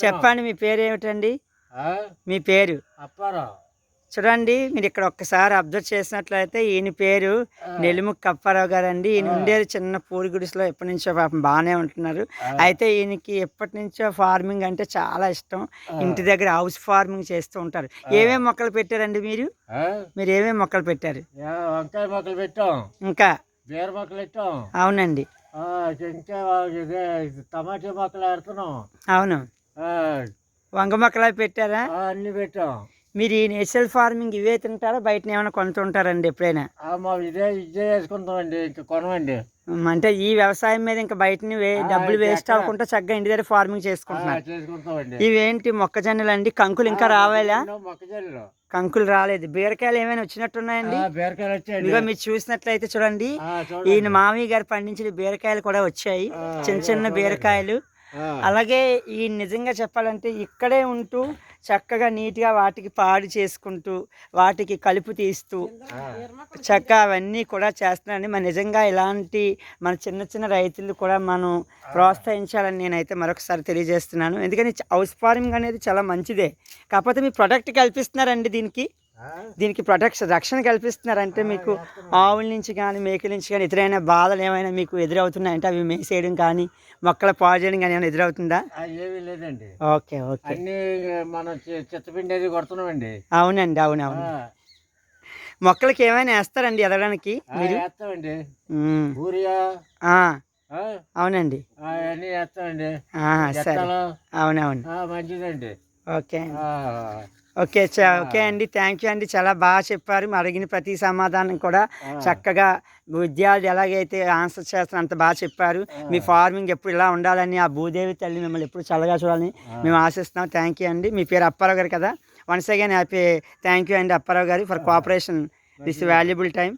చెప్పండి మీ పేరు ఏమిటండి? మీ పేరు? అప్పారావు. చూడండి, మీరు ఇక్కడ ఒక్కసారి అబ్జర్వ్ చేసినట్లయితే ఈయన పేరు నెల్లిముక్క అప్పారావు గారండి. ఈయన ఉండేది చిన్న పూరి గుడిసెలో ఎప్పటి నుంచో పాపం బాగానే ఉంటున్నారు. అయితే ఈయనకి ఎప్పటి నుంచో ఫార్మింగ్ అంటే చాలా ఇష్టం. ఇంటి దగ్గర హౌస్ ఫార్మింగ్ చేస్తూ ఉంటారు. ఏమేమి మొక్కలు పెట్టారండి మీరు? మీరు ఏమేమి మొక్కలు పెట్టారు? వంకాయ మొక్కలు పెట్టాం, ఇంకా బీర మొక్కలు పెట్టాం. అవునండి, ఇంకా టమాటా మొక్కలు పెడుతున్నాం. అవును. వంగ మొక్కలు అవి పెట్టారా? అన్ని పెట్టాం. మీరు ఈ నేచురల్ ఫార్మింగ్ ఇవే తింటారా, బయట ఏమైనా కొంటుంటారండి ఎప్పుడైనా? ఇదే వేసుకుంటామండి, ఇంకా కొనమండి. అంటే ఈ వ్యవసాయం మీద ఇంకా బయటని డబ్బులు వేస్ట్ అవ్వకుండా చక్కగా ఇంటి దగ్గర ఫార్మింగ్ చేసుకుంటున్నారు. చేసుకుంటామండి. ఇవేంటి మొక్కజొన్నలు అండి? కంకులు ఇంకా రావాలా? మొక్కజొన్నలు కంకులు రాలేదు. బీరకాయలు ఏమైనా వచ్చినట్టున్నాయండి? బీరకాయలు వచ్చాయండి. ఇదిగో మీరు చూసినట్లయితే చూడండి, ఈయన మామయ్య గారు పండించిన బీరకాయలు కూడా వచ్చాయి, చిన్న చిన్న బీరకాయలు. అలాగే ఈ నిజంగా చెప్పాలంటే ఇక్కడే ఉంటూ చక్కగా నీట్గా వాటికి పాడు చేసుకుంటూ వాటికి కలుపు తీస్తూ చక్కగా అవన్నీ కూడా చేస్తున్నారండి. మన నిజంగా ఇలాంటి మన చిన్న చిన్న రైతులు కూడా మనం ప్రోత్సహించాలని నేనైతే మరొకసారి తెలియజేస్తున్నాను. ఎందుకని హౌస్ ఫార్మింగ్ అనేది చాలా మంచిదే, కాకపోతే మీ ప్రొడక్ట్ కల్పిస్తున్నారండి. దీనికి ప్రొటెక్షన్ రక్షణ కల్పిస్తున్నారంటే మీకు ఆవుల నుంచి కానీ మేకల నుంచి కానీ ఇతరైన బాధలు ఏమైనా మీకు ఎదురవుతున్నాయంటే అవి మేసేయడం కానీ మొక్కల పాడు చేయడం కానీ ఏమైనా ఎదురవుతుందా? ఏమీ లేదండి. Okay okay. అన్ని మనం చెత్తపిండి అది కొడుతున్నామండి. అవునండి, అవునవును. మొక్కలకి ఏమైనా వేస్తారండి ఎదగడానికి మీరు? వేస్తామండి, యూరియా. అవునండి, అవన్నీ వేస్తామండి. సరే, అవునవును. మంచిదండి. ఓకే ఓకే ఓకే అండి, థ్యాంక్ యూ అండి. చాలా బాగా చెప్పారు. అడిగిన ప్రతి సమాధానం కూడా చక్కగా విద్యార్థి ఎలాగైతే ఆన్సర్ చేస్తారో అంత బాగా చెప్పారు. మీ ఫార్మింగ్ ఎప్పుడు ఇలా ఉండాలని ఆ భూదేవి తల్లి మిమ్మల్ని ఎప్పుడు చల్లగా చూడాలని మేము ఆశిస్తున్నాం. థ్యాంక్ యూ అండి. మీ పేరు అప్పారావు గారు కదా? Once again happy thank you అండి అప్పారావు గారు for cooperation this valuable time.